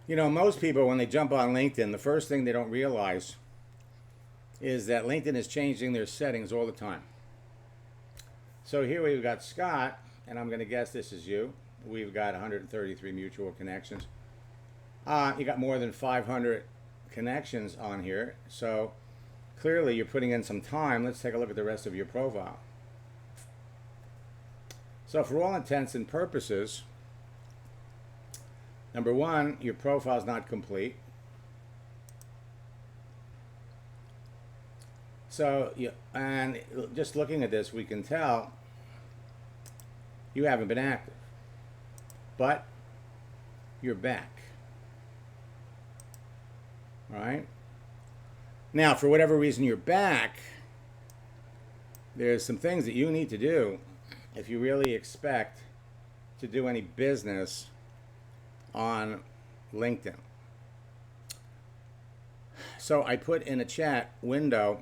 You know, most people, when they jump on LinkedIn, the first thing they don't realize is that LinkedIn is changing their settings all the time. So here we've got Scott, and I'm going to guess this is you. We've got 133 mutual connections. You got more than 500 connections on here. So clearly you're putting in some time. Let's take a look at the rest of your profile. So for all intents and purposes, number one, your profile is not complete. So, and just looking at this, we can tell you haven't been active, but you're back. All right? Now, for whatever reason you're back, there's some things that you need to do if you really expect to do any business on LinkedIn. So I put in a chat window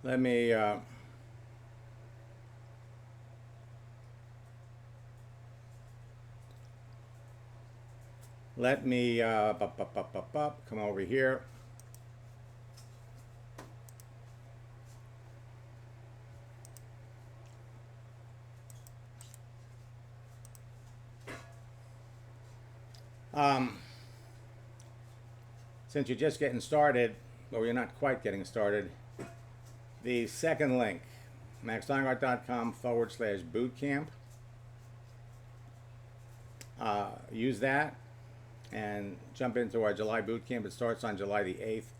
let me come over here. Since you're just getting started, or you're not quite getting started, the second link, maxsteingart.com/bootcamp. Use that and jump into our July bootcamp. It starts on July the 8th,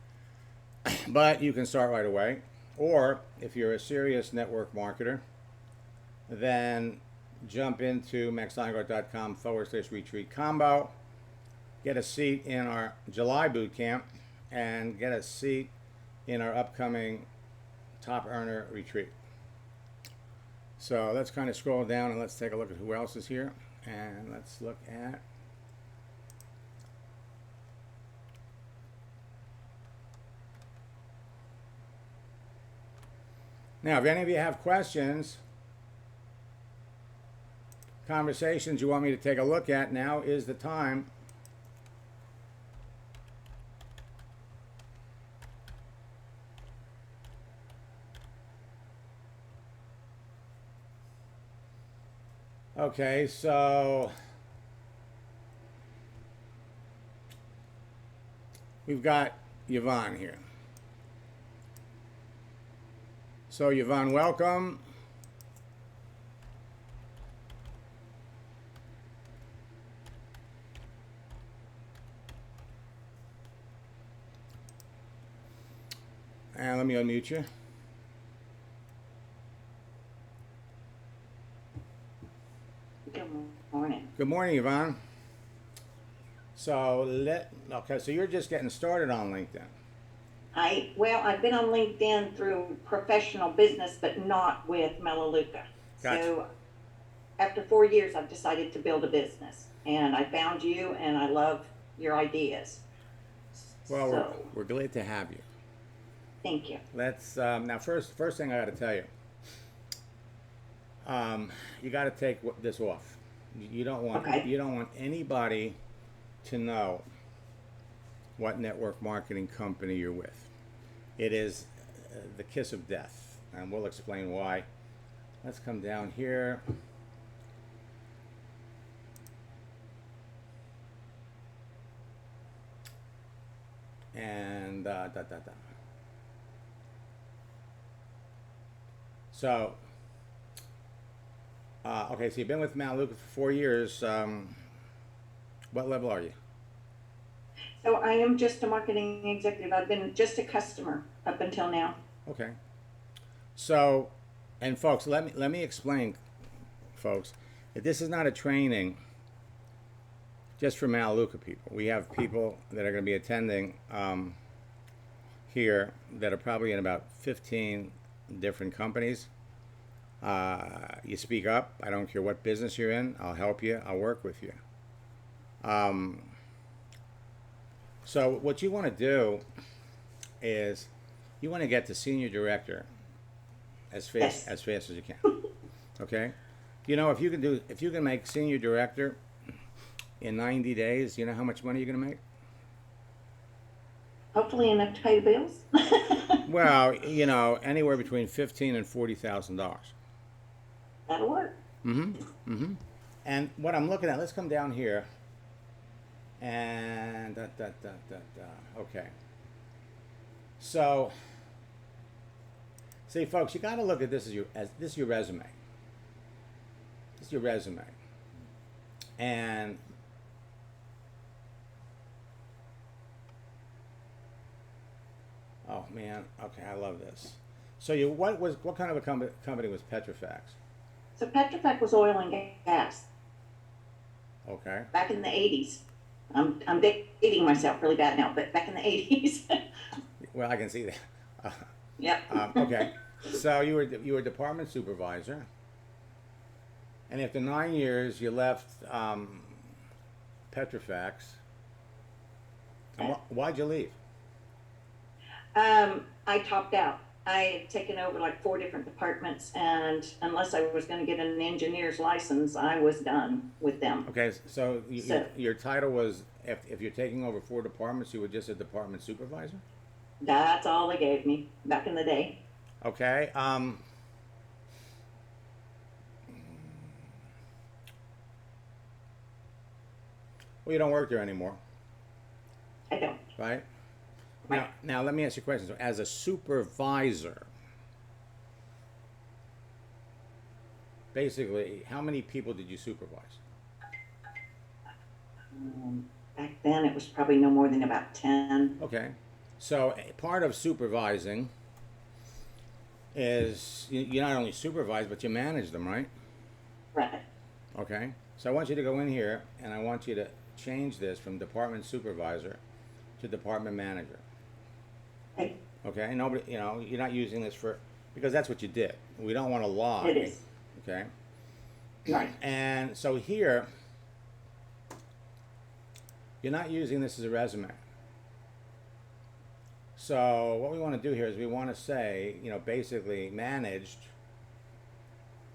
but you can start right away. Or if you're a serious network marketer, then jump into maxsteingart.com/retreat combo. Get a seat in our July bootcamp and get a seat in our upcoming top earner retreat. So let's kind of scroll down and let's take a look at who else is here. And let's look at now, if any of you have questions, conversations you want me to take a look at, now is the time. Okay, so we've got Yvonne here. So Yvonne, welcome. And let me unmute you. Good morning. Good morning, Yvonne. So so you're just getting started on LinkedIn. I've been on LinkedIn through professional business, but not with Melaleuca. Gotcha. So after 4 years, I've decided to build a business, and I found you, and I love your ideas. Well, so, we're glad to have you. Thank you. Let's now first thing I got to tell you. You got to take this off. You don't want anybody to know what network marketing company you're with. It is the kiss of death, and we'll explain why. Let's come down here. And So, okay, so you've been with Melaleuca for 4 years. What level are you? So I am just a marketing executive. I've been just a customer up until now. Okay. So, and folks, let me explain, folks, that this is not a training just for Melaleuca people. We have people that are going to be attending here that are probably in about 15 different companies. You speak up. I don't care what business you're in. I'll help you. I'll work with you. So what you want to do is you want to get to senior director as fast as you can. Okay, if you can make senior director in 90 days, you know how much money you're gonna make? Hopefully enough to pay the bills. Well, anywhere between $15,000 and $40,000. That'll work. And what I'm looking at, let's come down here. And okay. So, see, folks, you got to look at this as this is your resume. This is your resume, and oh man, okay, I love this. So what kind of a company was Petrofax? So Petrofac was oil and gas Okay. back in the 80s. I'm dating myself really bad now, but back in the 80s. Well, I can see that. Yep. Okay. So you were department supervisor, and after 9 years, you left Petrofax. And why'd you leave? I topped out. I had taken over like 4 different departments, and unless I was going to get an engineer's license, I was done with them. Okay, so your title was, if you're taking over 4 departments, you were just a department supervisor? That's all they gave me back in the day. Okay. Well, you don't work there anymore, I don't. right? Right. Now let me ask you a question. So, as a supervisor, basically, how many people did you supervise? Back then, it was probably no more than about 10. Okay. So part of supervising is you not only supervise, but you manage them, right? Right. Okay. So I want you to go in here, and I want you to change this from department supervisor to department manager. Okay. Okay. Nobody, you're not using this because that's what you did. We don't want to lie. It is. Okay. Right. And so here, you're not using this as a resume. So what we want to do here is we want to say, basically managed.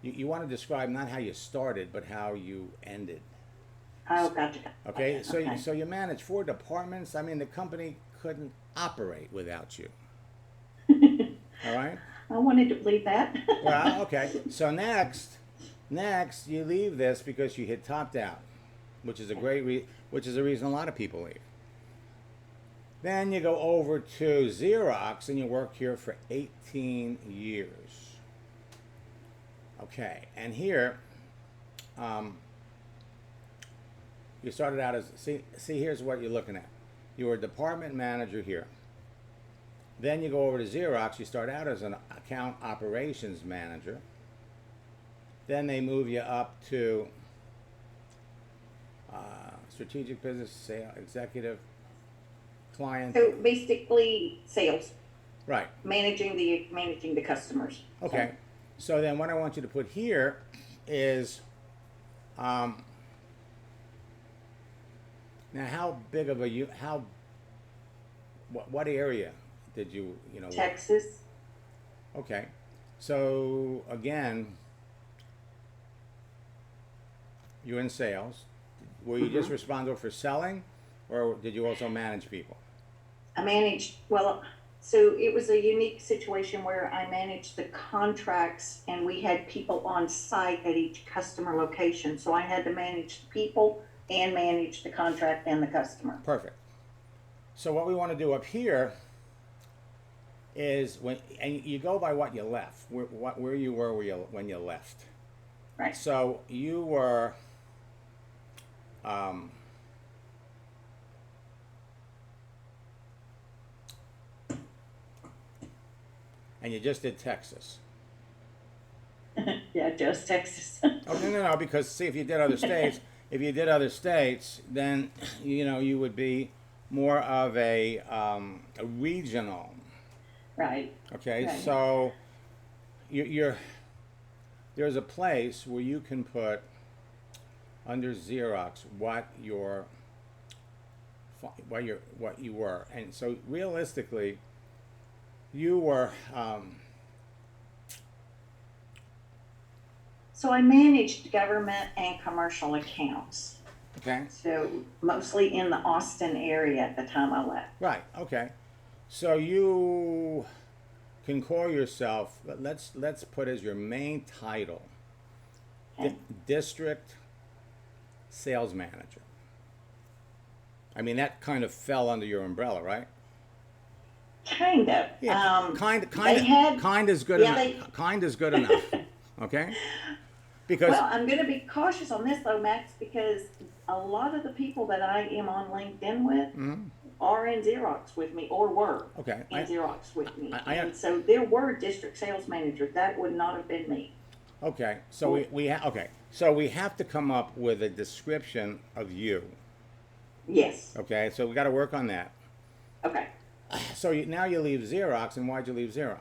You want to describe not how you started, but how you ended. Oh, gotcha. Okay, so you manage 4 departments. I mean, the company couldn't operate without you. All right. I wanted to believe that. Well, okay. So next, you leave this because you hit topped out, which is which is a reason a lot of people leave. Then you go over to Xerox and you work here for 18 years. Okay, and here, you started out as, see, here's what you're looking at. You were a department manager here. Then you go over to Xerox, you start out as an account operations manager. Then they move you up to strategic business sales executive, client. So basically, sales, Right. managing the customers. Okay. So then what I want you to put here is, now how big of what area did you, Texas. Okay. So again, you're in sales. Were you just responsible for selling, or did you also manage people? I managed, so it was a unique situation where I managed the contracts and we had people on site at each customer location. So I had to manage the people and manage the contract and the customer. Perfect. So what we want to do up here is and you go by what you left, where you were when you left. Right. So you were, and you just did Texas. Yeah, just Texas. Oh, no, because see, if you did other states, then you would be more of a regional. Right. Okay, Right. so there's a place where you can put under Xerox what you were, and so realistically, you were. So I managed government and commercial accounts. Okay. So mostly in the Austin area at the time I left. Right. Okay. So you can call yourself. Let's put as your main title, Okay. district sales manager. I mean, that kind of fell under your umbrella, right? Kind of. Yeah. They had, Kind is good yeah, enough. Kind is good enough. Okay. Because well, I'm going to be cautious on this though, Max, because a lot of the people that I am on LinkedIn with are in Xerox with me, or were okay. in Xerox with me. I and so there were district sales managers. That would not have been me. Okay. So So we have to come up with a description of you. Yes. Okay. So we got to work on that. Okay. So now you leave Xerox, and why'd you leave Xerox?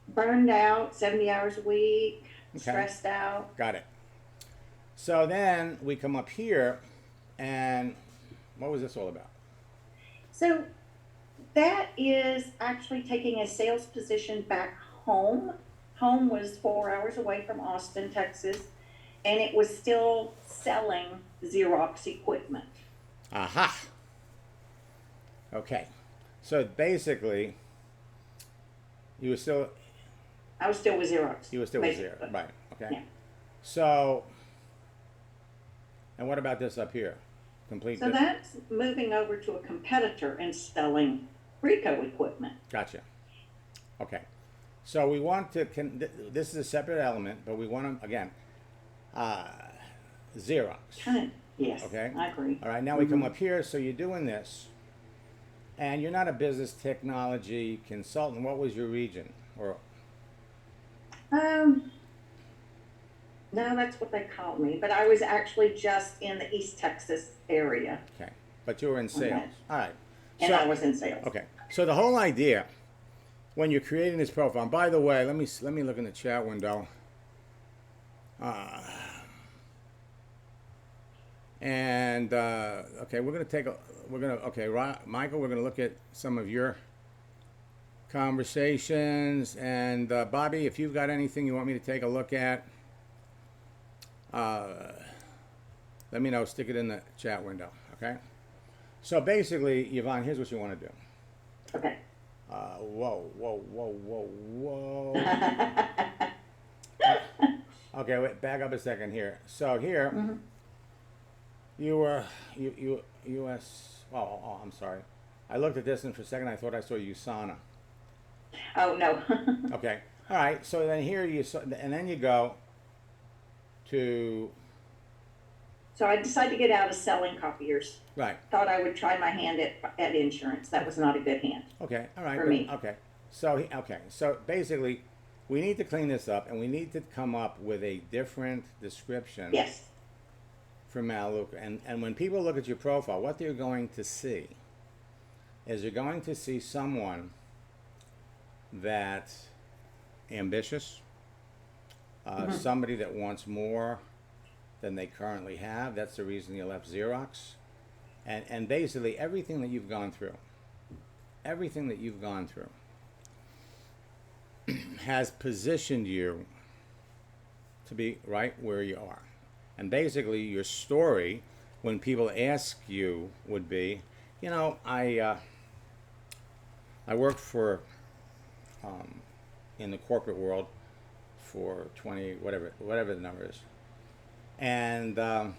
Burned out, 70 hours a week, Okay. stressed out. Got it. So then we come up here, and what was this all about? So that is actually taking a sales position back home. Home was 4 hours away from Austin, Texas, and it was still selling Xerox equipment. Aha. Okay. So basically, you were still I was still with Xerox. with basically. Xerox, right? Okay. Yeah. So, and what about this up here? Complete. So that's moving over to a competitor and selling Ricoh equipment. Gotcha. Okay. So we want to. This is a separate element, but we want to again. Xerox. Yes. Okay. I agree. All right. Now we come up here. So you're doing this, and you're not a business technology consultant. What was your region? Or No, that's what they called me, but I was actually just in the East Texas area, okay, but you were in sales. Okay. All right. and I was in sales. Okay. So the whole idea when you're creating this profile. And by the way, let me look in the chat window. Okay, Michael, we're gonna look at some of your conversations, and Bobby, if you've got anything you want me to take a look at, let me know. Stick it in the chat window. Okay. So basically, Yvonne, here's what you want to do. Okay. Whoa. Okay, wait, back up a second here. So here, you were U.S. Oh, I'm sorry. I looked at this, and for a second, I thought I saw USANA. Oh, no. Okay. All right. So then here and then you go to. So I decided to get out of selling copiers. Right. Thought I would try my hand at insurance. That was not a good hand. Okay. All right. For me. Okay. So basically, we need to clean this up, and we need to come up with a different description. Yes. For Melaleuca. And when people look at your profile, what they're going to see is they're going to see someone that's ambitious, somebody that wants more than they currently have. That's the reason you left Xerox. And basically everything that you've gone through has positioned you to be right where you are. And basically your story, when people ask you, would be, I worked for in the corporate world for 20 whatever the number is, and I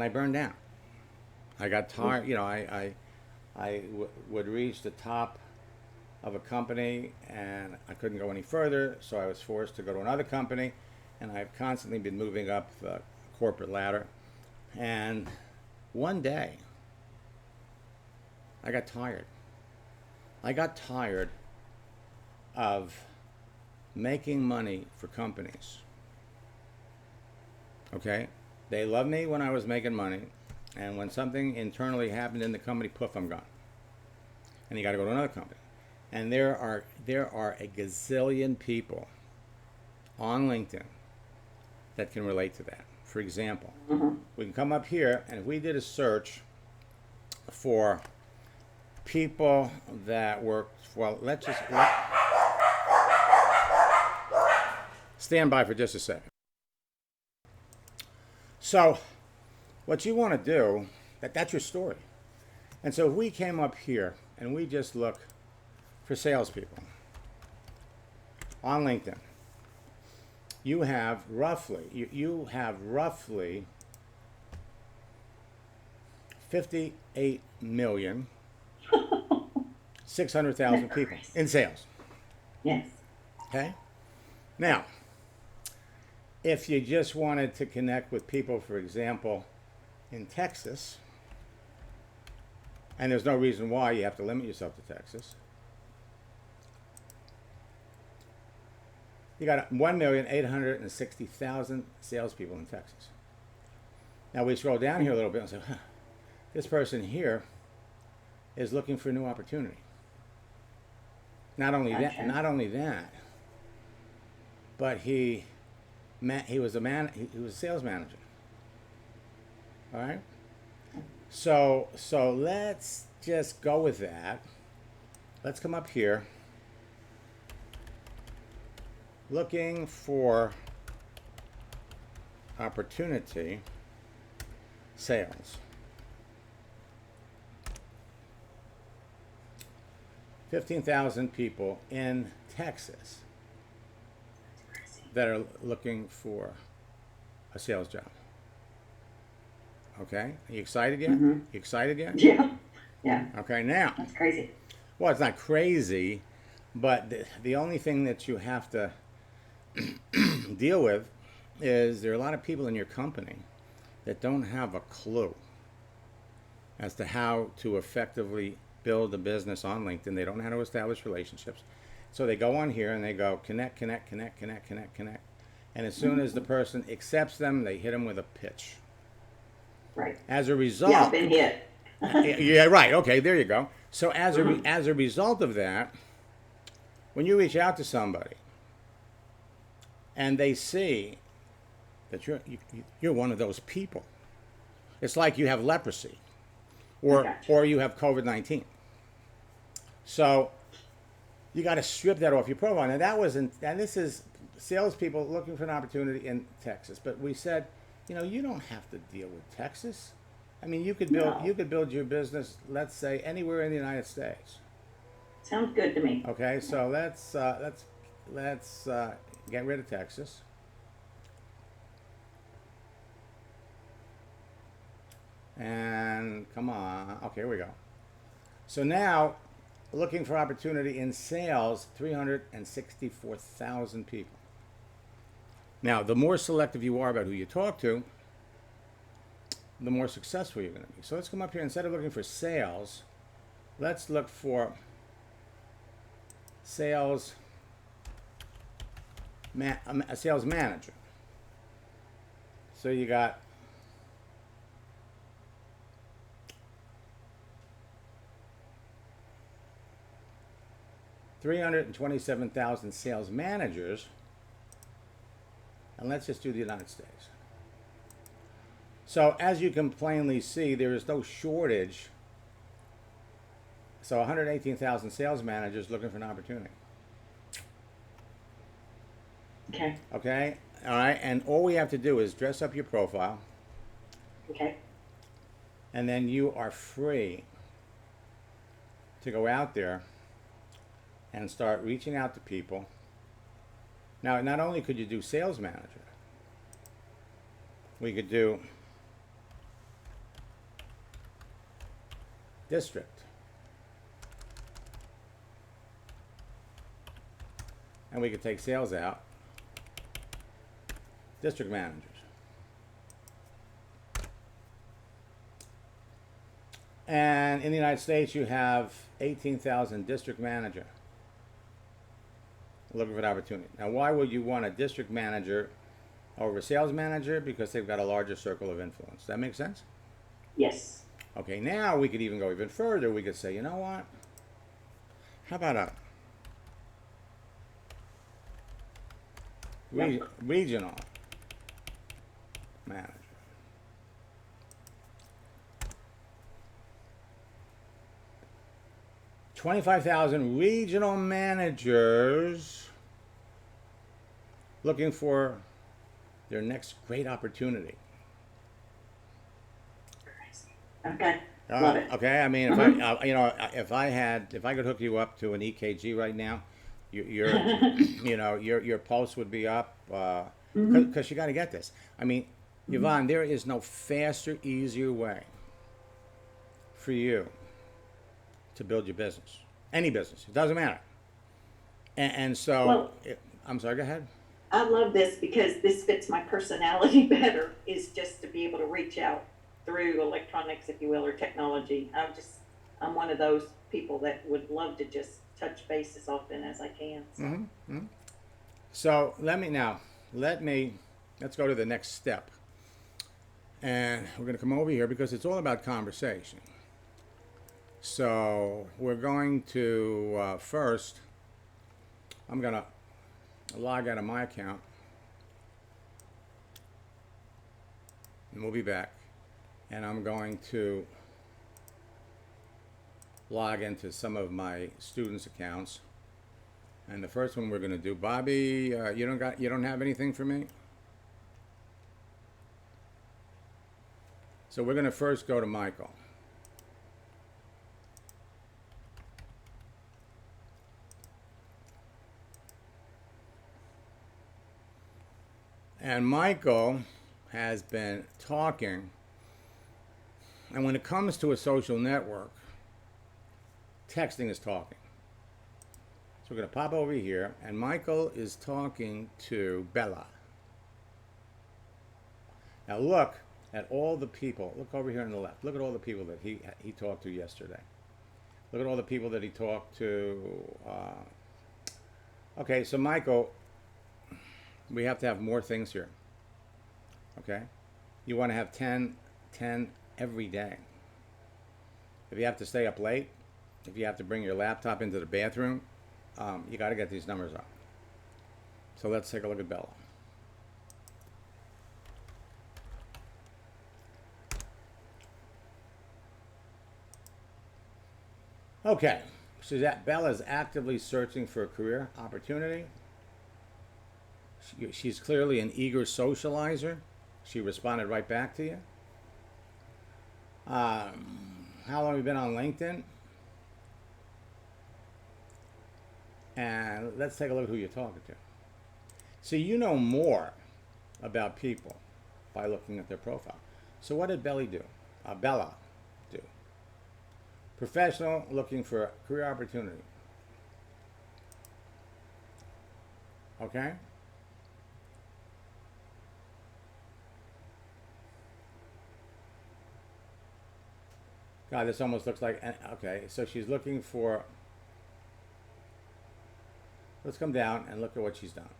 burned down. I got tired. I would reach the top of a company and I couldn't go any further, so I was forced to go to another company, and I've constantly been moving up the corporate ladder. And one day I got tired. I got tired of making money for companies. Okay? They loved me when I was making money, and when something internally happened in the company, poof, I'm gone. And you got to go to another company. And there are a gazillion people on LinkedIn that can relate to that. For example, we can come up here, and if we did a search for people that work, well, let's just, Stand by for just a second. So, what you want to do, that's your story. And so if we came up here and we just look for salespeople on LinkedIn, you have roughly 58,600,000 people in sales. Yes. Okay? Now, if you just wanted to connect with people, for example, in Texas, and there's no reason why you have to limit yourself to Texas, you got 1,860,000 salespeople in Texas. Now we scroll down here a little bit and say, this person here is looking for a new opportunity. Not only that, but he was a sales manager. All right. So let's just go with that. Let's come up here. Looking for opportunity sales. 15,000 people in Texas that are looking for a sales job. Okay, are you excited yet? Mm-hmm. You excited yet? Yeah. Yeah. Okay, now. That's crazy. Well, it's not crazy, but the only thing that you have to deal with is there are a lot of people in your company that don't have a clue as to how to effectively build a business on LinkedIn. They don't know how to establish relationships. So they go on here and they go connect. And as soon as the person accepts them, they hit them with a pitch. Right. As a result, yeah, I've been hit. yeah, right. Okay, there you go. So as a result of that, when you reach out to somebody and they see that you're one of those people, it's like you have leprosy, or you have COVID-19. So you got to strip that off your profile. And this is salespeople looking for an opportunity in Texas. But we said, you don't have to deal with Texas. I mean, you could build your business, let's say, anywhere in the United States. Sounds good to me. Okay, so let's get rid of Texas. And come on. Okay, here we go. So now, looking for opportunity in sales, 364,000 people. Now, the more selective you are about who you talk to, the more successful you're going to be. So let's come up here. Instead of looking for sales, let's look for a sales manager. So you got 327,000 sales managers, and let's just do the United States. So as you can plainly see, there is no shortage. So 118,000 sales managers looking for an opportunity. Okay. Okay. All right. And all we have to do is dress up your profile. Okay. And then you are free to go out there and start reaching out to people. Now, not only could you do sales manager, we could do district. And we could take sales out, district managers. And in the United States, you have 18,000 district manager looking for an opportunity. Now, why would you want a district manager over a sales manager? Because they've got a larger circle of influence. Does that make sense? Yes. Okay, now we could even go even further. We could say, you know what? How about a regional manager? 25,000 regional managers looking for their next great opportunity. Okay. Love it. Okay, I mean, if I, you know, if I could hook you up to an EKG right now, you know, your pulse would be up, because you got to get this. I mean, Yvonne, there is no faster, easier way for you to build your business, any business. It doesn't matter. And so, Well, I'm sorry. Go ahead. I love this because this fits my personality better, is just to be able to reach out through electronics, if you will, or technology. I'm one of those people that would love to just touch base as often as I can. So. So let's go to the next step. And we're going to come over here because it's all about conversation. So we're going to, first, I'm going to log out of my account. And we'll be back. And I'm going to log into some of my students' accounts. And the first one we're going to do, Bobby, you don't have anything for me? So we're going to first go to Michael. And Michael has been talking, and when it comes to a social network, texting is talking. So we're going to pop over here, and Michael is talking to Bella. Now look at all the people. Look over here on the left. Look at all the people that he talked to yesterday. Look at all the people that he talked to. Okay, so Michael, we have to have more things here. Okay? You want to have 10 every day. If you have to stay up late, if you have to bring your laptop into the bathroom, you got to get these numbers up. So let's take a look at Bella. Okay, so Bella's actively searching for a career opportunity. She's clearly an eager socializer. She responded right back to you. How long have you been on LinkedIn? And let's take a look at who you're talking to. So you know more about people by looking at their profile. So what did Bella do? Professional, looking for a career opportunity. Okay? God, this almost looks like, okay, so she's looking for, let's come down and look at what she's done.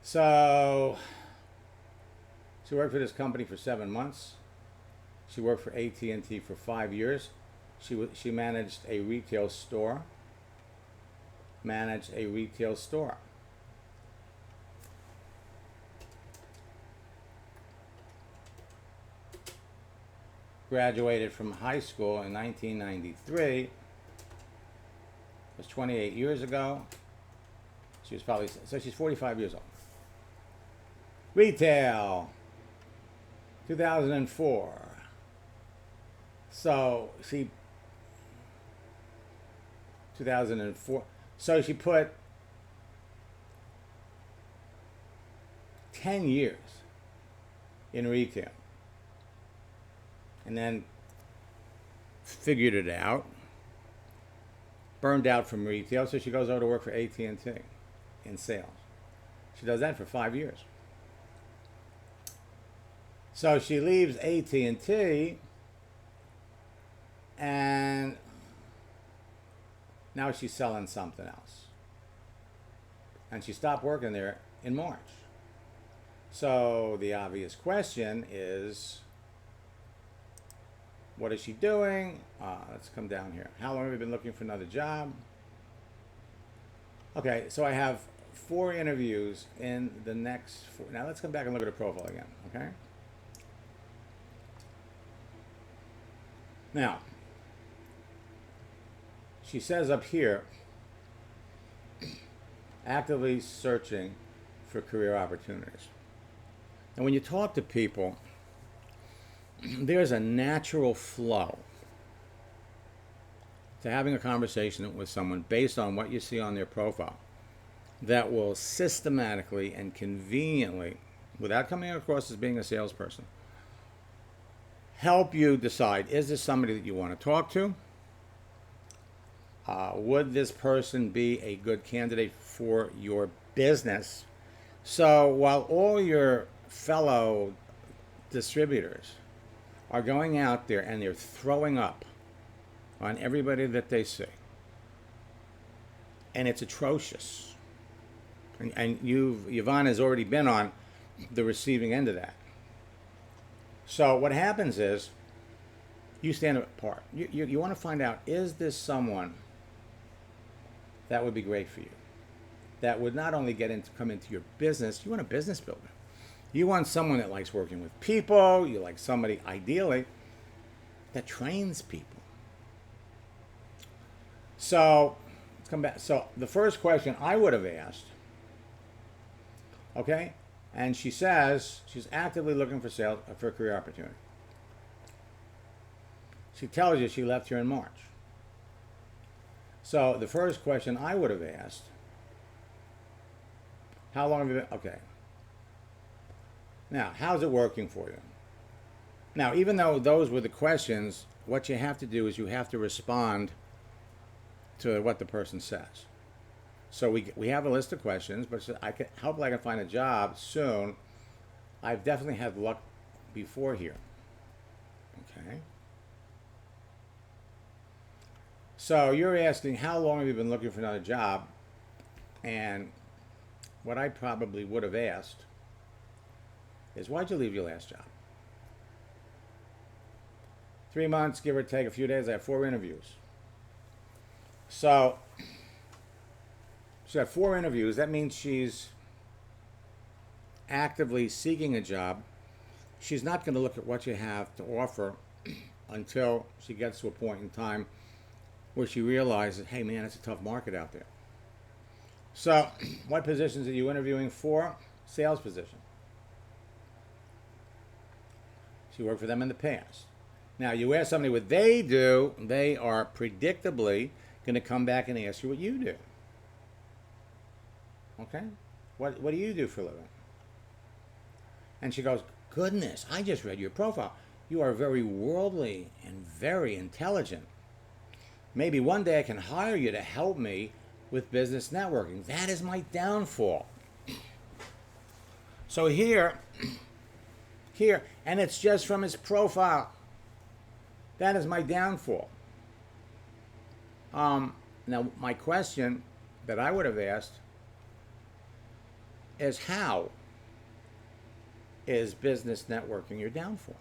So, she worked for this company for 7 months. She worked for AT&T for 5 years. She managed a retail store. Graduated from high school in 1993. It was 28 years ago. She was probably, so she's 45 years old. Retail, 2004. So she, 2004. So she put 10 years in retail. And then figured it out. Burned out from retail, so she goes over to work for AT&T in sales. She does that for 5 years. So she leaves AT&T, and now she's selling something else. And she stopped working there in March. So the obvious question is, what is she doing? Let's come down here. How long have you been looking for another job? Okay, so I have 4 interviews in the next 4. Now let's come back and look at her profile again, okay? Now, she says up here, actively searching for career opportunities. And when you talk to people, there's a natural flow to having a conversation with someone based on what you see on their profile that will systematically and conveniently, without coming across as being a salesperson, help you decide, is this somebody that you want to talk to? Would this person be a good candidate for your business? So while all your fellow distributors are going out there and they're throwing up on everybody that they see, and it's atrocious, and Yvonne has already been on the receiving end of that. So what happens is you stand apart. You want to find out, is this someone that would be great for you, that would not only come into your business, you want a business builder. You want someone that likes working with people. You like somebody, ideally, that trains people. So let's come back. So the first question I would have asked, okay, and she says she's actively looking for a career opportunity. She tells you she left here in March. So the first question I would have asked, how long have you been, okay. Now, how's it working for you? Now, even though those were the questions, what you have to do is you have to respond to what the person says. So we have a list of questions, but hopefully I can find a job soon. I've definitely had luck before here. Okay. So you're asking, how long have you been looking for another job? And what I probably would have asked is, why'd you leave your last job? 3 months, give or take a few days. I have 4 interviews. So she had 4 interviews. That means she's actively seeking a job. She's not going to look at what you have to offer until she gets to a point in time where she realizes, hey man, it's a tough market out there. So what positions are you interviewing for? Sales position. She worked for them in the past. Now you ask somebody what they do, they are predictably going to come back and ask you what you do. Okay? What do you do for a living? And she goes, goodness, I just read your profile. You are very worldly and very intelligent. Maybe one day I can hire you to help me with business networking. That is my downfall. So here, and it's just from his profile. That is my downfall. Now, my question that I would have asked is, how is business networking your downfall?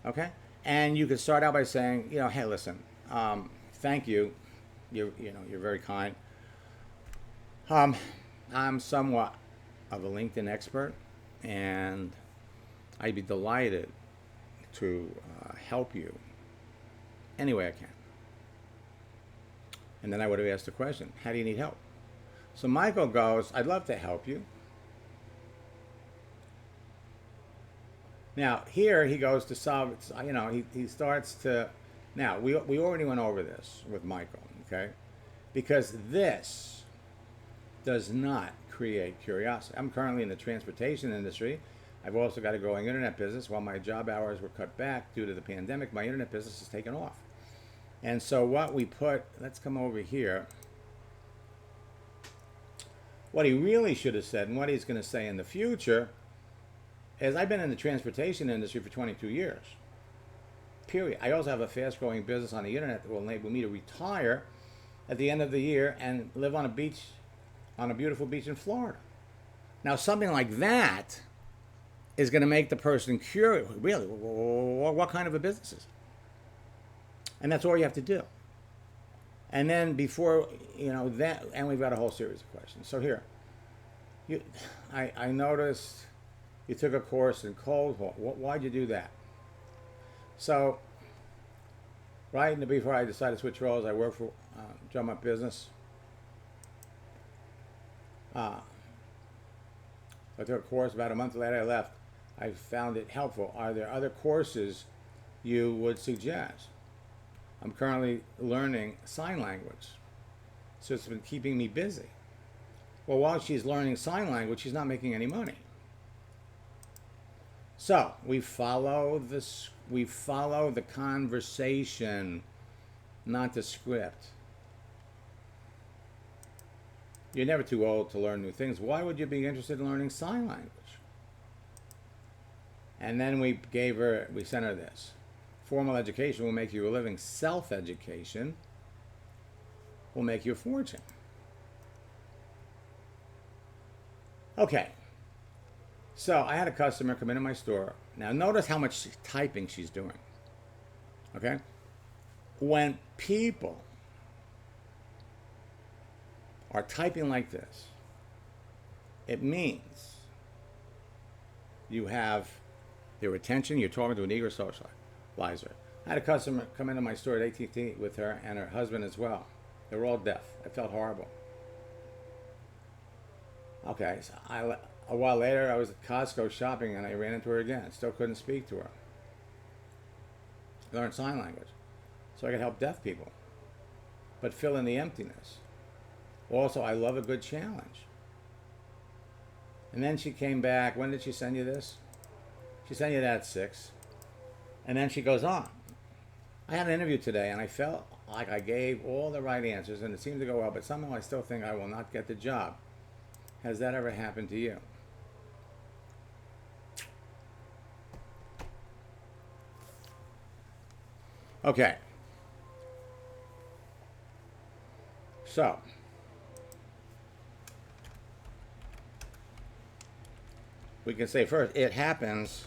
Okay? And you could start out by saying, hey, listen, thank you. You're very kind. I'm somewhat of a LinkedIn expert, and I'd be delighted to help you any way I can. And then I would have asked the question, how do you need help? So Michael goes, I'd love to help you. Now, here he goes to solve, he starts to, now, we already went over this with Michael, okay? Because this does not create curiosity. I'm currently in the transportation industry. I've also got a growing internet business. While my job hours were cut back due to the pandemic, my internet business has taken off. And so what we put, let's come over here. What he really should have said, and what he's going to say in the future, is I've been in the transportation industry for 22 years. Period. I also have a fast-growing business on the internet that will enable me to retire at the end of the year and live on a beach, on a beautiful beach in Florida. Now, something like that is going to make the person curious. Really, what kind of a business is it? And that's all you have to do. And then before, that, and we've got a whole series of questions. So here, I noticed you took a course in cold haul. Why'd you do that? So, right before I decided to switch roles, I worked for drum up business. I took a course about a month later. I left. I found it helpful. Are there other courses you would suggest? I'm currently learning sign language, so it's been keeping me busy. Well, while she's learning sign language, she's not making any money. So we follow this. We follow the conversation, not the script. You're never too old to learn new things. Why would you be interested in learning sign language? And then we sent her this. Formal education will make you a living. Self-education will make you a fortune. Okay. So I had a customer come into my store. Now notice how much typing she's doing. Okay? When people are typing like this, it means you have their attention, you're talking to an eager socializer. I had a customer come into my store at AT&T with her and her husband as well. They were all deaf. I felt horrible. Okay, so a while later I was at Costco shopping and I ran into her again. Still couldn't speak to her. Learned sign language so I could help deaf people, but fill in the emptiness. Also, I love a good challenge. And then she came back. When did she send you this? She sent you that at 6. And then she goes on. I had an interview today and I felt like I gave all the right answers and it seemed to go well, but somehow I still think I will not get the job. Has that ever happened to you? Okay. So, we can say first, it happens.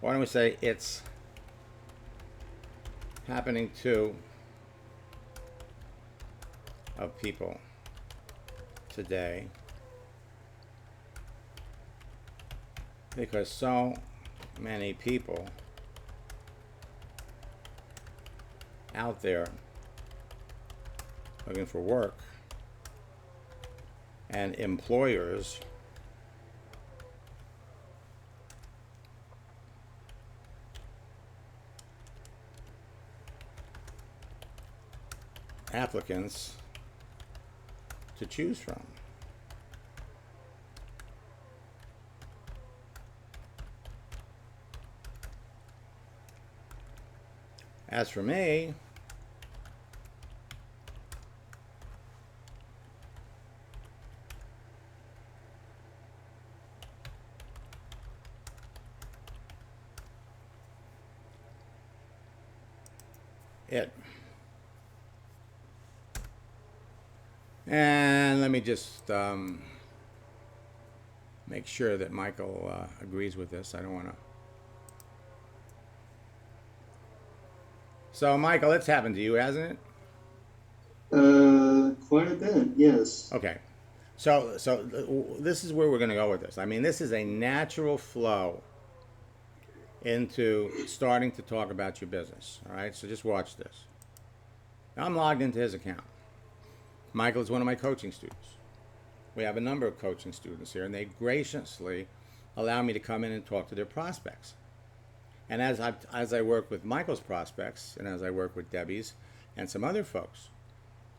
Why don't we say it's happening to of people today because so many people out there looking for work and employers applicants to choose from. As for me, and let me just make sure that Michael agrees with this. I don't want to. So, Michael, it's happened to you, hasn't it? Quite a bit, yes. Okay. So this is where we're going to go with this. I mean, this is a natural flow into starting to talk about your business. All right. So just watch this. Now I'm logged into his account. Michael is one of my coaching students. We have a number of coaching students here, and they graciously allow me to come in and talk to their prospects. And as I work with Michael's prospects, and as I work with Debbie's and some other folks,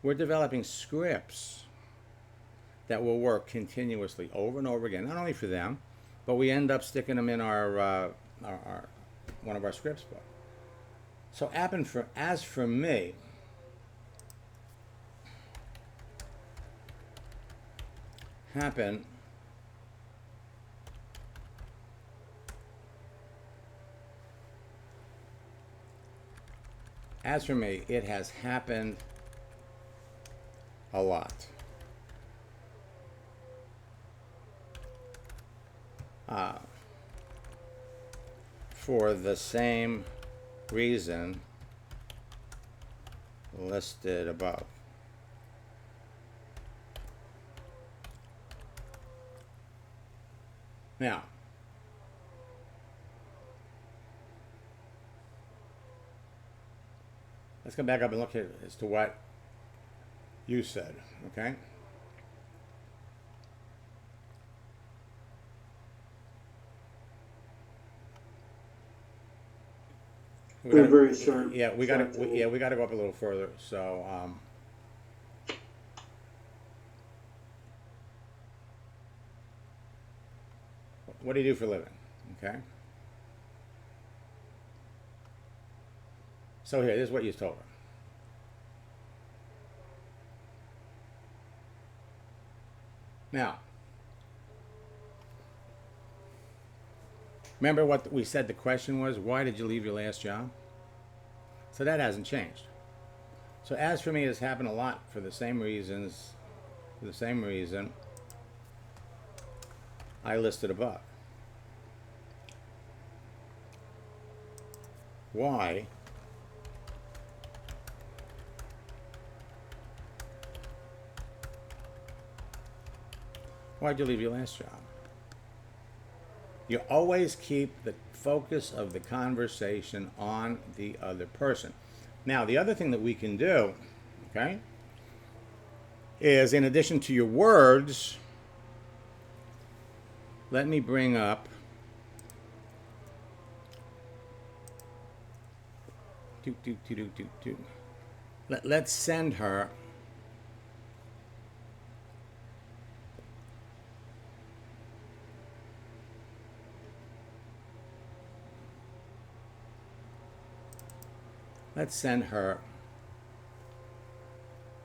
we're developing scripts that will work continuously over and over again, not only for them, but we end up sticking them in our one of our scripts book. So as for me, as for me, it has happened a lot. For the same reason listed above. Now, let's come back up and look at as to what You said, okay? We're very short. Yeah, we gotta go up a little further. So, what do you do for a living? Okay. So here, this is what you told her. Now, remember what we said the question was? Why did you leave your last job? So that hasn't changed. So as for me, it's happened a lot for the same reasons, for the same reason I listed above. Why? Why'd you leave your last job? You always keep the focus of the conversation on the other person. Now, the other thing that we can do, okay, is in addition to your words, let me bring up let's send her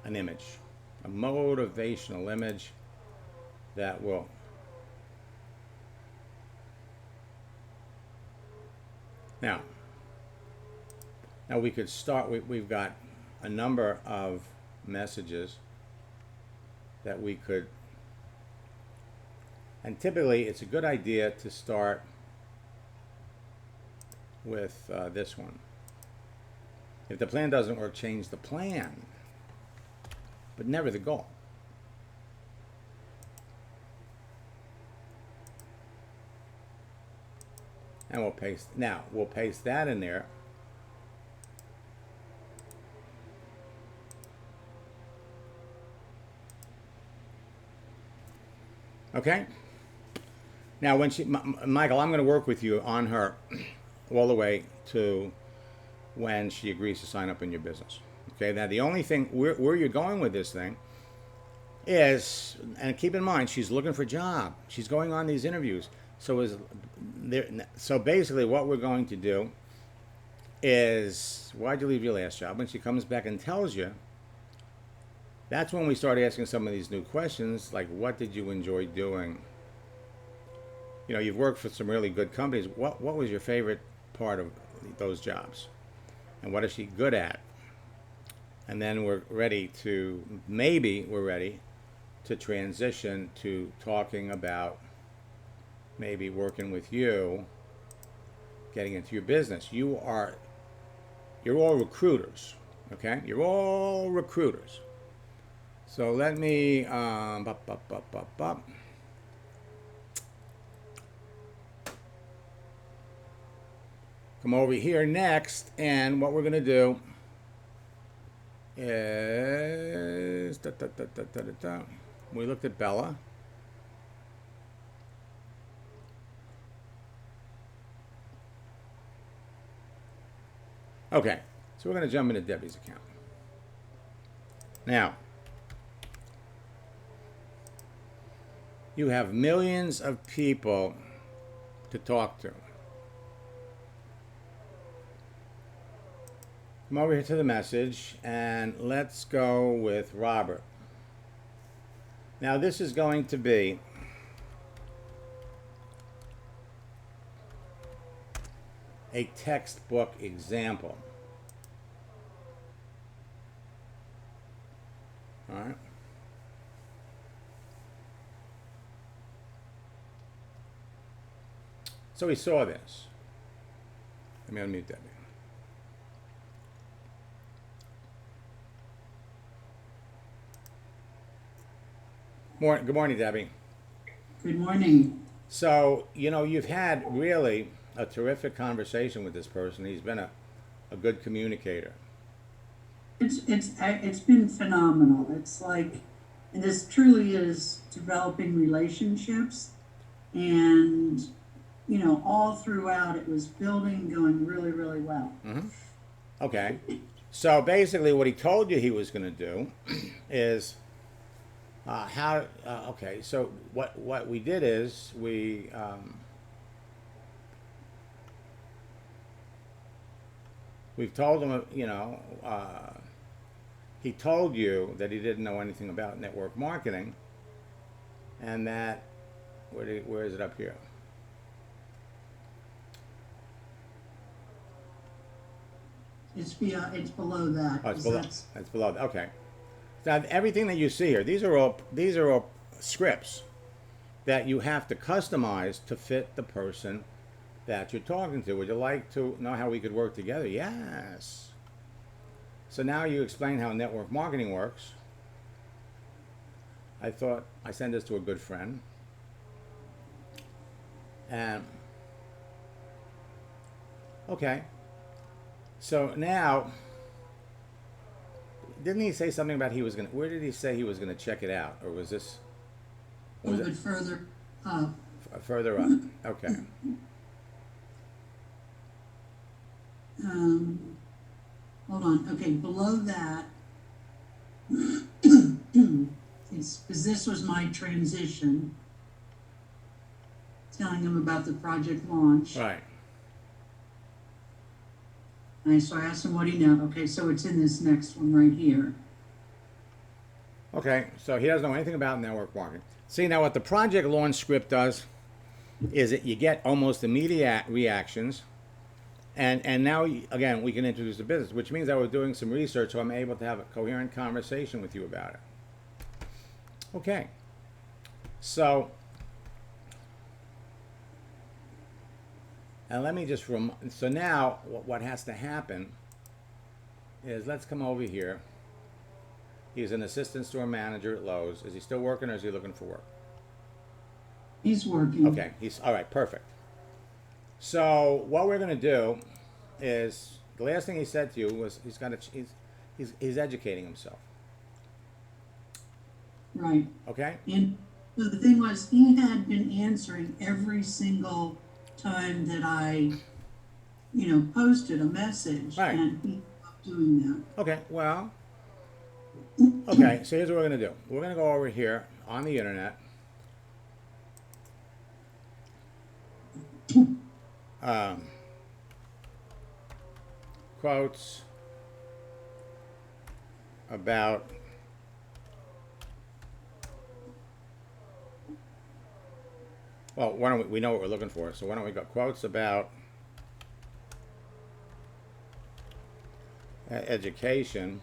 an image, a motivational image that will now we could start. We've got a number of messages that we could, and typically it's a good idea to start with this one. If the plan doesn't work, change the plan, but never the goal. And we'll paste that in there. Okay. Now, when Michael, I'm going to work with you on her all the way to when she agrees to sign up in your business. Okay. Now, the only thing where you're going with this thing is, and keep in mind, she's looking for a job. She's going on these interviews. So basically, what we're going to do is, why'd you leave your last job? When she comes back and tells you, that's when we start asking some of these new questions, like, what did you enjoy doing? You know, you've worked for some really good companies. What was your favorite part of those jobs? And what is she good at? And then we're ready to transition to talking about maybe working with you, getting into your business. You're all recruiters, okay? You're all recruiters. So let me come over here next, and what we're going to do is we looked at Bella. Okay, so we're going to jump into Debbie's account. Now, you have millions of people to talk to. Come over here to the message, and let's go with Robert. Now, this is going to be a textbook example. All right. So we saw this. Let me unmute Debbie. Good morning, Debbie. Good morning. So, you know, you've had really a terrific conversation with this person. He's been a good communicator. It's been phenomenal. It's like, and this truly is developing relationships, and all throughout it was building, going really, really well. Mm-hmm. Okay. So basically, what he told you he was going to do is okay. So what we did is we've told him, he told you that he didn't know anything about network marketing, and that where is it up here? It's below that. Oh, it's below. It's below. Okay. Now everything that you see here, these are all scripts that you have to customize to fit the person that you're talking to. Would you like to know how we could work together? Yes. So now you explain how network marketing works. I thought I sent this to a good friend. And okay. So now, didn't he say something about where did he say he was gonna check it out? Or was this? A little bit further up. Further up. Okay. Hold on. Okay, below that, because this was my transition, telling him about the project launch. Right. And so I asked him what he know. Okay, so it's in this next one right here. Okay, so he doesn't know anything about network marketing. See, now what the project launch script does is that you get almost immediate reactions. And now, again, we can introduce the business, which means I was doing some research, so I'm able to have a coherent conversation with you about it. Okay. So, and let me just so now what has to happen is, let's come over here. He's an assistant store manager at Lowe's. Is he still working, or is he looking for work? He's working. Okay, all right, perfect. So what we're going to do is, the last thing he said to you was he's educating himself. Right. Okay? And so the thing was, he had been answering every single time that I, posted a message. Right. And he stopped doing that. Okay, well, okay, so here's what we're going to do. We're going to go over here on the internet. Quotes about why don't we know what we're looking for, so why don't we go quotes about education.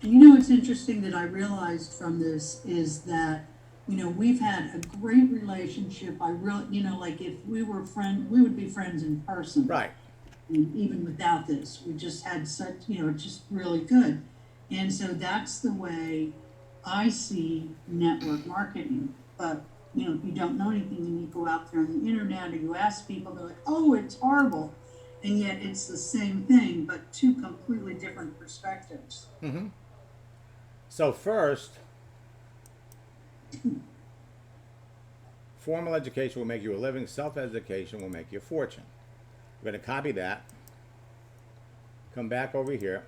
What's interesting that I realized from this is that we've had a great relationship. I really, like if we were friends, we would be friends in person. Right. And even without this, we just had such, just really good. And so that's the way I see network marketing. But, if you don't know anything and you go out there on the internet or you ask people, they're like, oh, it's horrible. And yet it's the same thing, but two completely different perspectives. Mm-hmm. So first, formal education will make you a living. Self-education will make you a fortune. We're going to copy that. Come back over here.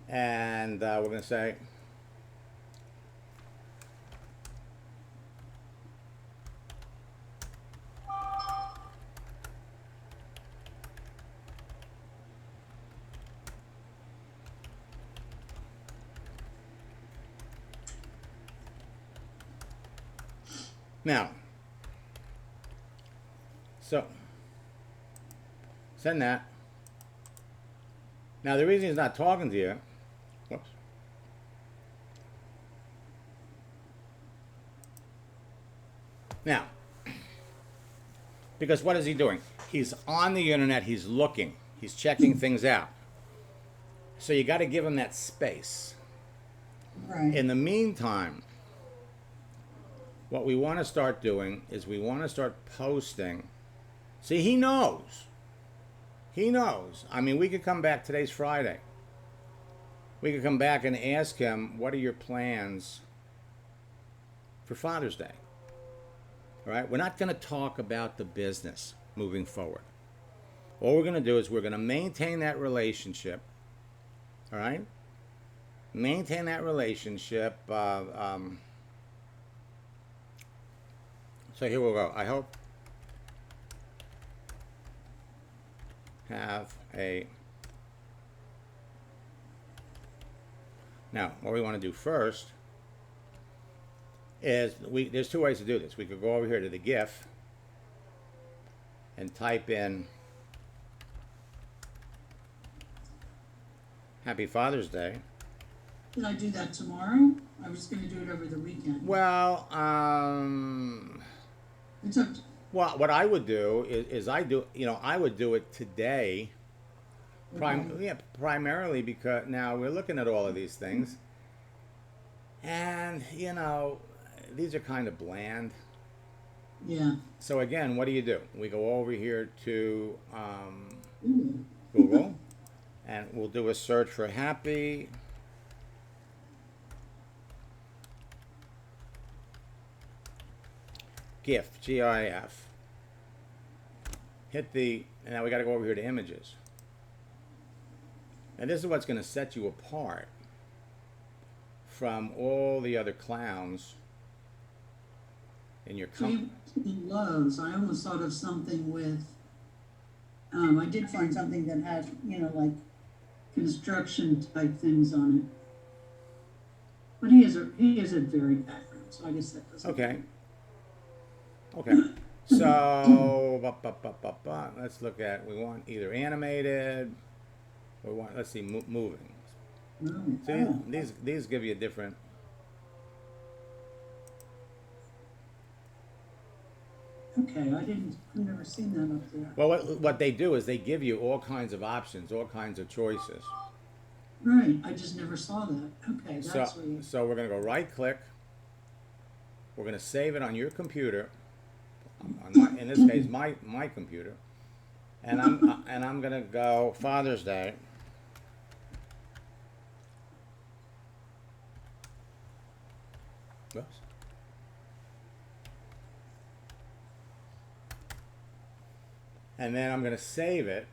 And we're going to say, now, so send that. Now the reason he's not talking to you, whoops. Now, because what is he doing? He's on the internet, he's looking, he's checking things out. So you got to give him that space. Right. In the meantime, what we want to start doing is we want to start posting. See, he knows. He knows. I mean, we could come back. Today's Friday. We could come back and ask him, what are your plans for Father's Day? All right? We're not going to talk about the business moving forward. All we're going to do is we're going to maintain that relationship. All right? Maintain that relationship. So here we'll go. I hope have a... Now, what we want to do first is there's two ways to do this. We could go over here to the GIF and type in Happy Father's Day. Can I do that tomorrow? I was gonna do it over the weekend. Well, It's up to, well, what I would do is I would do it today. Primarily because now we're looking at all of these things, and these are kind of bland. yeah. So again, what do? We go over here to Ooh. Google, and we'll do a search for happy GIF, GIF. Hit the, and now we got to go over here to images. And this is what's going to set you apart from all the other clowns in your company. In Lowe's, I almost thought of something with, I did find something that had, like construction type things on it. But he is a varied background, so I guess that doesn't. Okay. Okay. So, let's look at, we want either animated, let's see, moving. See, these give you a different. Okay, I've never seen that up there. Well, what they do is they give you all kinds of options, all kinds of choices. Right, I just never saw that. Okay, that's weird. So we're going to go right click. We're going to save it on your computer. In this case, my computer. And I'm going to go Father's Day. Oops. And then I'm going to save it.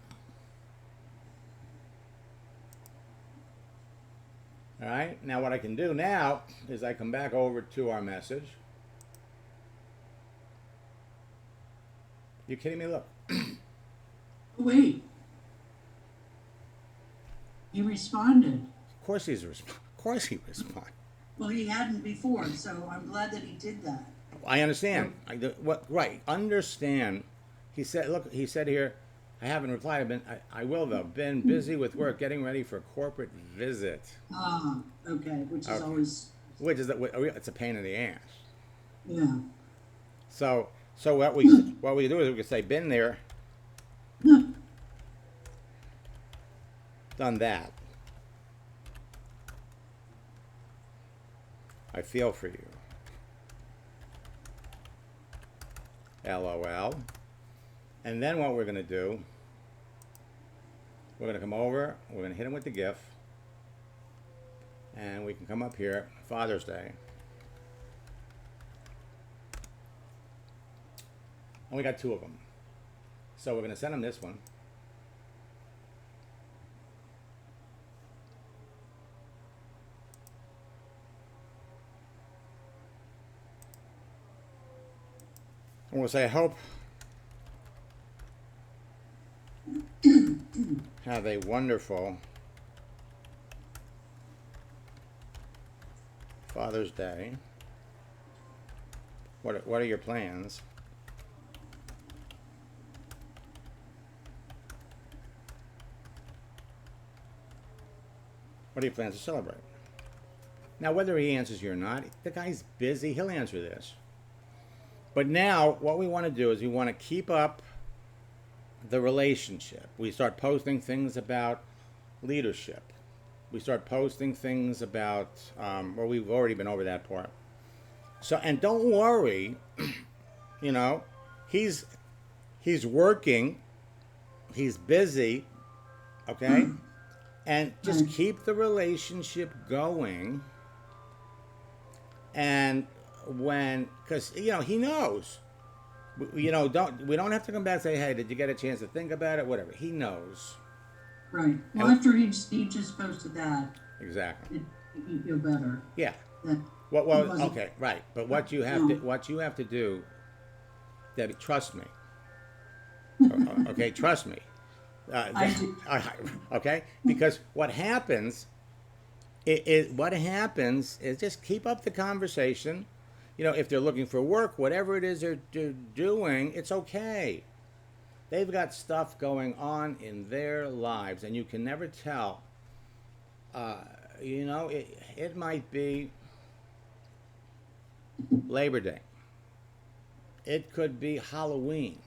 All right. Now what I can do now is I come back over to our message. You kidding me? Look. Wait. He responded. Of course he responded. Well, he hadn't before, so I'm glad that he did that. I understand. Right. Understand. He said, look, he said here, I haven't replied. I will though. Been busy with work, getting ready for a corporate visit. Ah, okay, which is always. Which is it's a pain in the ass. Yeah. So what we do is we can say, been there, done that. I feel for you. LOL. And then what we're going to do, we're going to come over, we're going to hit him with the GIF, and we can come up here, Father's Day. And we got two of them. So we're going to send him this one. And we'll say, I hope have a wonderful Father's Day. What are your plans? What are your plans to celebrate? Now, whether he answers you or not, the guy's busy. He'll answer this. But now, what we want to do is we want to keep up the relationship. We start posting things about leadership. We start posting things about, well, we've already been over that part. So, and don't worry, he's working he's busy, okay? And just Right. keep the relationship going. And because he knows, we don't have to come back and say, hey, did you get a chance to think about it? Whatever. He knows. Right. Well, And after he just posted that, exactly. it made me feel better. Yeah. That Well, it wasn't. okay, right. But what you have to do, Debbie, trust me. Okay, trust me. I do. Okay, because what happens is just keep up the conversation. If they're looking for work, whatever it is they're doing, it's okay. They've got stuff going on in their lives, and you can never tell. It might be Labor Day. It could be Halloween.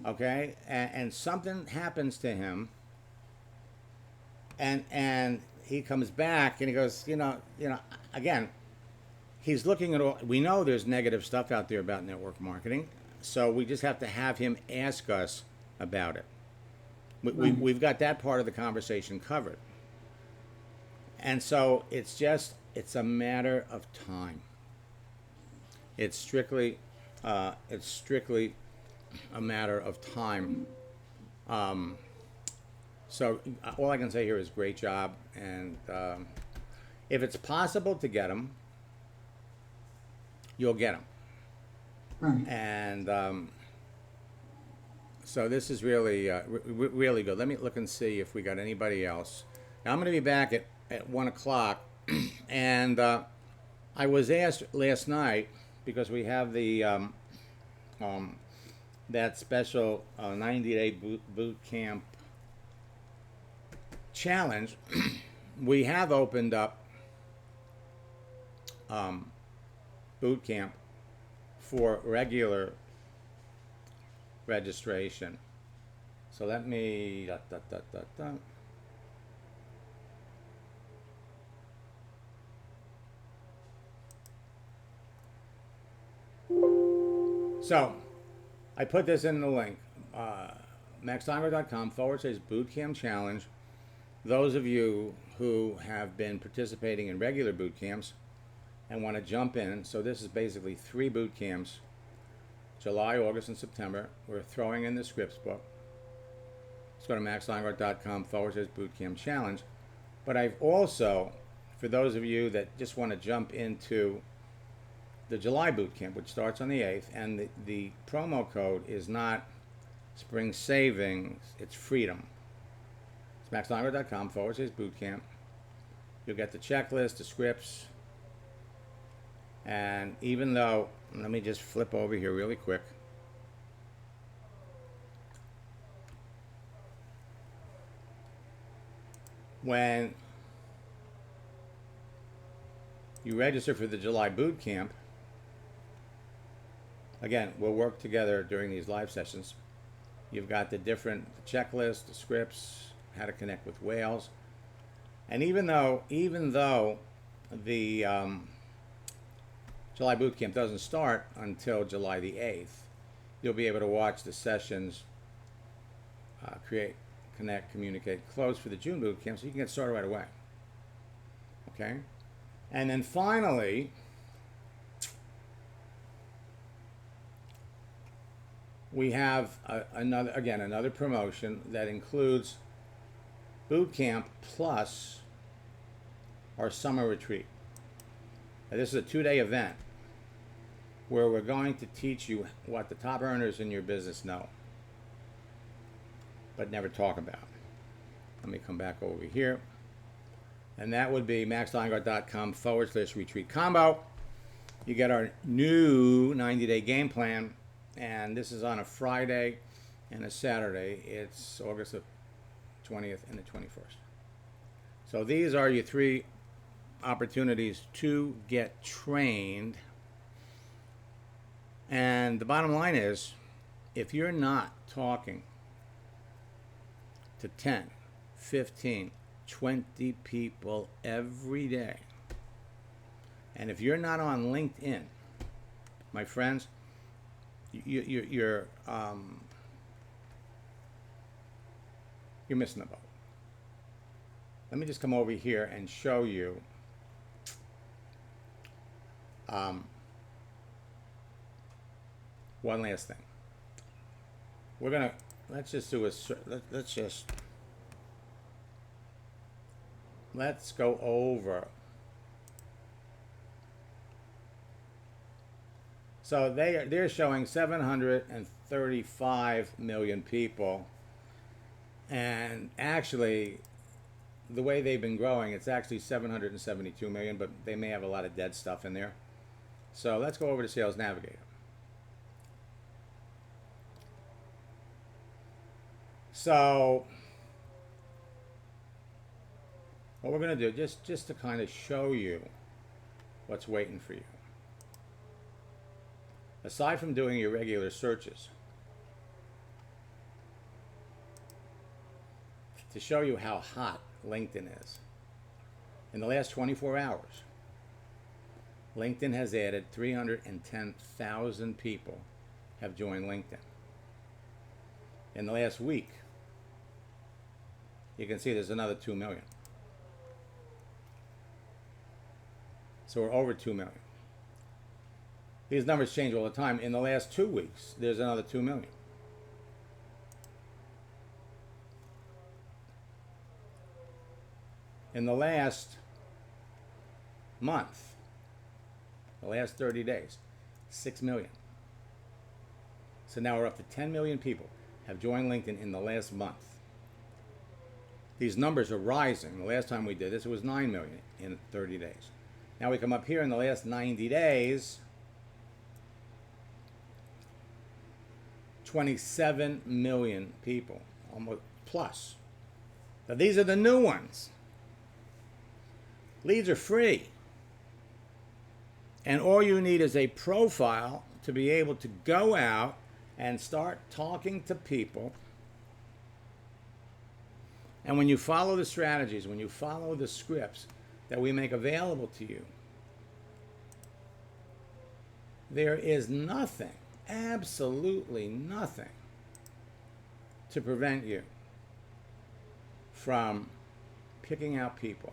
Okay, and something happens to him, and he comes back and he goes, again, he's looking at all. We know there's negative stuff out there about network marketing, so we just have to have him ask us about it. We've got that part of the conversation covered, and so it's a matter of time. It's strictly a matter of time. So all I can say here is great job, and if it's possible to get them, you'll get them. Right. And so this is really really good. Let me look and see if we got anybody else. Now I'm going to be back at 1 o'clock, and I was asked last night, because we have the that special 90-day boot camp challenge. We have opened up boot camp for regular registration. So let me So I put this in the link, maxsteingart.com/bootcamp challenge. Those of you who have been participating in regular boot camps and want to jump in, so this is basically 3 boot camps, July, August, and September. We're throwing in the scripts book. Let's go to maxsteingart.com/bootcamp challenge. But I've also, for those of you that just want to jump into the July boot camp, which starts on the 8th, and the promo code is not spring savings, it's freedom. It's maxsteingart.com/bootcamp. You'll get the checklist, the scripts, and even though, let me just flip over here really quick. When you register for the July boot camp, again, we'll work together during these live sessions. You've got the different checklists, the scripts, how to connect with whales. And even though the July boot camp doesn't start until July the 8th, you'll be able to watch the sessions, create, connect, communicate, close for the June boot camp, so you can get started right away. Okay? And then finally, we have another promotion that includes boot camp plus our summer retreat. Now, this is a 2-day event where we're going to teach you what the top earners in your business know but never talk about. Let me come back over here. And that would be maxsteingart.com/retreat combo. You get our new 90-day game plan, and this is on a Friday and a Saturday. It's August the 20th and the 21st. So these are your 3 opportunities to get trained. And the bottom line is, if you're not talking to 10, 15, 20 people every day, and if you're not on LinkedIn, my friends, you're you're missing the boat. Let me just come over here and show you one last thing. We're gonna, let's just do a, let's go over. So they're showing 735 million people, and actually, the way they've been growing, it's actually 772 million, but they may have a lot of dead stuff in there. So let's go over to Sales Navigator. So what we're going to do, just to kind of show you what's waiting for you. Aside from doing your regular searches, to show you how hot LinkedIn is. In the last 24 hours, LinkedIn has added 310,000 people have joined LinkedIn. In the last week, you can see there's another 2 million. So we're over 2 million. These numbers change all the time. In the last 2 weeks, there's another 2 million. In the last month, the last 30 days, 6 million. So now we're up to 10 million people have joined LinkedIn in the last month. These numbers are rising. The last time we did this, it was 9 million in 30 days. Now we come up here in the last 90 days, 27 million people, almost plus. Now these are the new ones. Leads are free. And all you need is a profile to be able to go out and start talking to people. And when you follow the strategies, when you follow the scripts that we make available to you, there is nothing, absolutely nothing, to prevent you from picking out people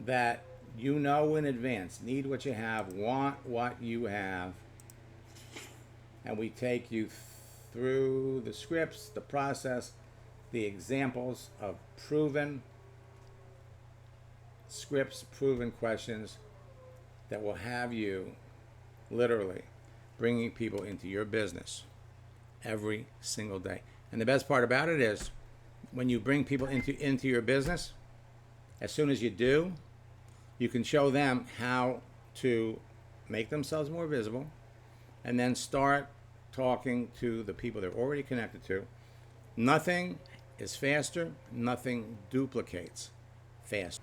that you know in advance need what you have, want what you have, and we take you through the scripts, the process, the examples of proven scripts, proven questions that will have you literally bringing people into your business every single day. And the best part about it is when you bring people into your business, as soon as you do, you can show them how to make themselves more visible and then start talking to the people they're already connected to. Nothing is faster, nothing duplicates fast.